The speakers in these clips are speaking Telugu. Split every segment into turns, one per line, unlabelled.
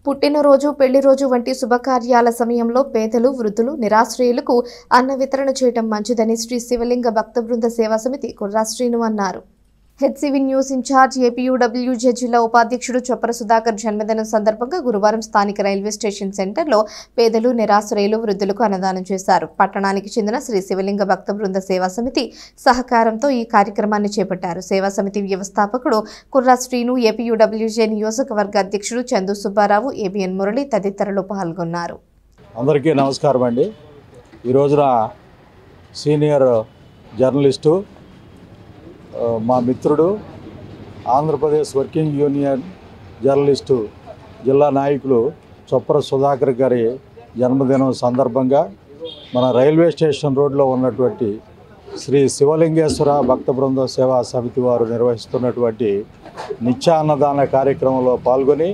పుట్టినరోజు, పెళ్లి రోజు వంటి శుభకార్యాల సమయంలో పేదలు, వృద్ధులు, నిరాశ్రయులకు అన్న వితరణ చేయడం మంచిదని శ్రీ శివలింగ భక్త బృంద సేవా సమితి కుర్రా శ్రీను అన్నారు. హెచ్సివి న్యూస్ ఇన్ఛార్జ్ ఏపీయూడబ్ల్యూజే జిల్లా ఉపాధ్యక్షుడు చొప్పర సుధాకర్ జన్మదినం సందర్భంగా గురువారం స్థానిక రైల్వే స్టేషన్ సెంటర్లో పేదలు, నిరాశ్రయులు, వృద్ధులకు అన్నదానం చేశారు. పట్టణానికి చెందిన శ్రీ శివలింగ భక్త బృంద సేవా సమితి సహకారంతో ఈ కార్యక్రమాన్ని చేపట్టారు. సేవా సమితి వ్యవస్థాపకుడు కుర్రా శ్రీను, ఏపీయూడబ్ల్యూజే నియోజకవర్గ అధ్యక్షుడు చందు సుబ్బారావు, ఏబిఎన్ మురళి తదితరులు పాల్గొన్నారు.
అందరికీ నమస్కారం అండి. ఈ రోజున సీనియర్ జర్నలిస్టు మా మిత్రుడు, ఆంధ్రప్రదేశ్ వర్కింగ్ యూనియన్ జర్నలిస్టు జిల్లా నాయకులు చొప్పర సుధాకర్ గారి జన్మదినం సందర్భంగా మన రైల్వే స్టేషన్ రోడ్లో ఉన్నటువంటి శ్రీ శివలింగేశ్వర భక్త బృంద సేవా సమితి వారు నిర్వహిస్తున్నటువంటి నిత్యాన్నదాన కార్యక్రమంలో పాల్గొని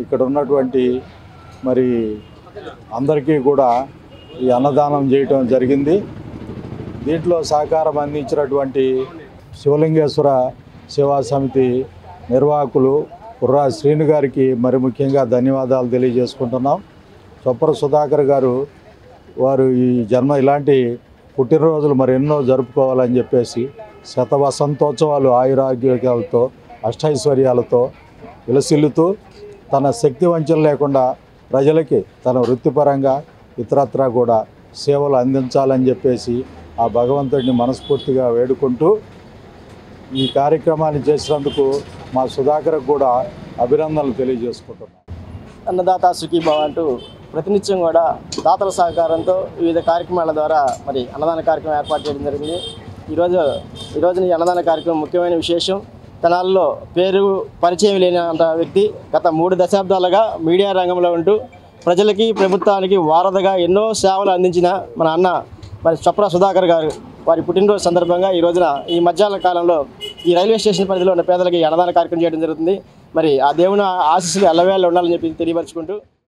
ఇక్కడ ఉన్నటువంటి మరి అందరికీ కూడా ఈ అన్నదానం చేయటం జరిగింది. దీంట్లో సహకారం అందించినటువంటి శివలింగేశ్వర సేవా సమితి నిర్వాహకులు కుర్రా శ్రీను గారికి మరి ముఖ్యంగా ధన్యవాదాలు తెలియజేసుకుంటున్నాం. చొప్పర సుధాకర్ గారు వారు ఇలాంటి పుట్టినరోజులు మరి ఎన్నో జరుపుకోవాలని చెప్పేసి శతవసంతోత్సవాలు ఆయురారోగ్యాలతో అష్టైశ్వర్యాలతో విలసిల్లుతూ తన శక్తి వంచన లేకుండా ప్రజలకి తన వృత్తిపరంగా ఇతరత్రా కూడా సేవలు అందించాలని చెప్పేసి ఆ భగవంతుడిని మనస్ఫూర్తిగా వేడుకుంటూ ఈ కార్యక్రమాన్ని చేసినందుకు మా సుధాకర్కు కూడా అభినందనలు తెలియజేసుకుంటున్నాం.
అన్నదాత సుఖీభవ అంటూ ప్రతినిత్యం కూడా దాతల సహకారంతో వివిధ కార్యక్రమాల ద్వారా మరి అన్నదాన కార్యక్రమం ఏర్పాటు చేయడం జరిగింది. ఈరోజున ఈ అన్నదాన కార్యక్రమం ముఖ్యమైన విశేషం. తెనాలిలో పేరు పరిచయం లేనంత వ్యక్తి గత 3 దశాబ్దాలుగా మీడియా రంగంలో ఉంటూ ప్రజలకి, ప్రభుత్వానికి వారధిగా ఎన్నో సేవలు అందించిన మన అన్న మరి చొప్పర సుధాకర్ గారు వారి పుట్టినరోజు సందర్భంగా ఈ రోజున ఈ మధ్యాహ్న కాలంలో ఈ రైల్వే స్టేషన్ పరిధిలో ఉన్న పేదలకి అన్నదాన కార్యక్రమం చేయడం జరుగుతుంది. మరి ఆ దేవుని ఆశీస్సులు ఎల్లవేళ ఉండాలని చెప్పి తెలియపరుచుకుంటూ